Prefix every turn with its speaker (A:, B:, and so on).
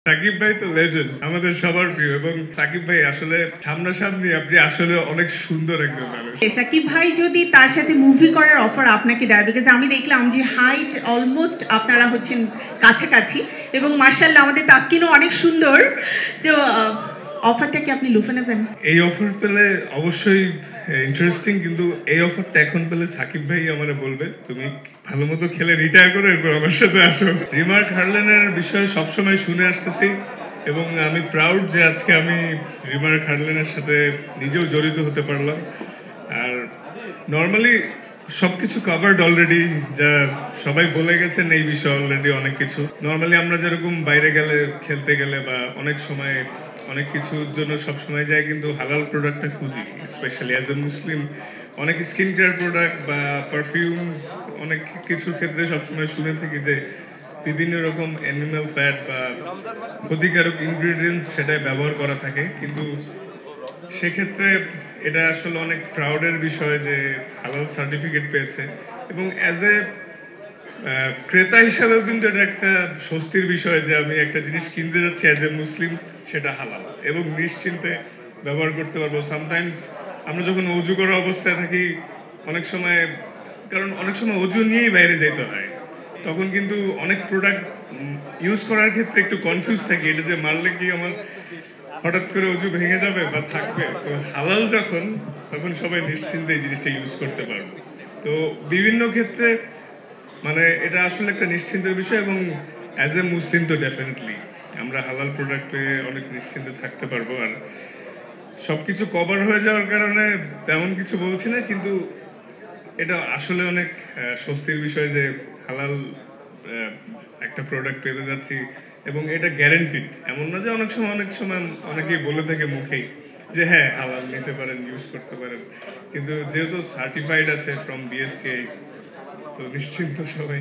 A: সাকিব ভাই তো লেজেন্ড, আমাদের সবার প্রিয়। এবং সাকিব ভাই আসলে সামনাসামনি আপনি আসলে অনেক সুন্দর একজন মানুষ।
B: সাকিব ভাই যদি তার সাথে মুভি করার অফার আপনাকে দেয়, বিকজ আমি দেখলাম যে হাইট অলমোস্ট আপনারা হচ্ছেন কাছাকাছি, এবং মার্শাল্লাহ আমাদের তাসকিনও অনেক সুন্দর। তো অফারটা কি আপনি লুফে নেবেন?
A: এই অফার পেলে অবশ্যই ইন্টারেস্টিং, কিন্তু এই অফারটা এখন পেলে সাকিব ভাই আমারে বলবে তুমি ভালো মতো খেলে রিটায়ার করো, এরপর আমার সাথে আসো। রিমার্ক হার্লেনের বিষয়ে সবসময় শুনে আসতেছি এবং আমি প্রাউড যে আজকে আমি রিমার্ক হার্লেনের সাথে নিজেও জড়িত হতে পারলাম। আর নর্মালি সবকিছু কভার্ড অলরেডি, যা সবাই বলে গেছেন এই বিষয়ে অলরেডি অনেক কিছু। নর্মালি আমরা যেরকম বাইরে গেলে, খেলতে গেলে বা অনেক সময় অনেক কিছুর জন্য সব সময় যাই, কিন্তু হালাল প্রোডাক্টটা খুঁজি। স্পেশালি অ্যাজ এ মুসলিম অনেক স্কিন কেয়ার প্রোডাক্ট বা পারফিউমস, অনেক কিছুর ক্ষেত্রে সবসময় শুনে থাকি যে বিভিন্ন রকম অ্যানিমাল ফ্যাট বা ক্ষতিকারক ইনগ্রিডিয়েন্টস সেটাই ব্যবহার করা থাকে। কিন্তু সেক্ষেত্রে এটা আসলে অনেক প্রাউডের বিষয় যে হালাল সার্টিফিকেট পেয়েছে, এবং অ্যাজ এ ক্রেতা হিসাবেও কিন্তু এটা একটা স্বস্তির বিষয় যে আমি একটা জিনিস কিনতে যাচ্ছি অ্যাজ এ মুসলিম, সেটা হালাল এবং নিশ্চিন্তে ব্যবহার করতে পারবো। সামটাইমস আমরা যখন অজু করা অবস্থায় থাকি, অনেক সময়, কারণ অনেক সময় অজু নিয়েই বাইরে যেতে হয়, তখন কিন্তু অনেক প্রোডাক্ট ইউজ করার ক্ষেত্রে একটু কনফিউজ থাকি, এটা যে মারলে কি আমার হঠাৎ করে অজু ভেঙে যাবে বা থাকবে। তো হালাল যখন, তখন সবাই নিশ্চিন্তে এই জিনিসটা ইউজ করতে পারবো। তো বিভিন্ন ক্ষেত্রে মানে এটা আসলে একটা নিশ্চিন্তের বিষয়, এবং অ্যাজ এ মুসলিম তো ডেফিনেটলি আমরা হালাল প্রোডাক্টে অনেক নিশ্চিন্তে থাকতে পারবো। আর সবকিছু কভার হয়ে যাওয়ার কারণে তেমন কিছু বলছি না, কিন্তু এটা আসলে অনেক স্বস্তির বিষয় যে হালাল একটা প্রোডাক্ট পেতে যাচ্ছি, এবং এটা গ্যারান্টিড। এমন না যে অনেক সময় অনেকেই বলে থাকে মুখেই যে হ্যাঁ হালাল নিতে পারেন, ইউজ করতে পারেন, কিন্তু যেহেতু সার্টিফাইড আছে ফ্রম বিএসকে, তো নিশ্চিন্ত সবাই।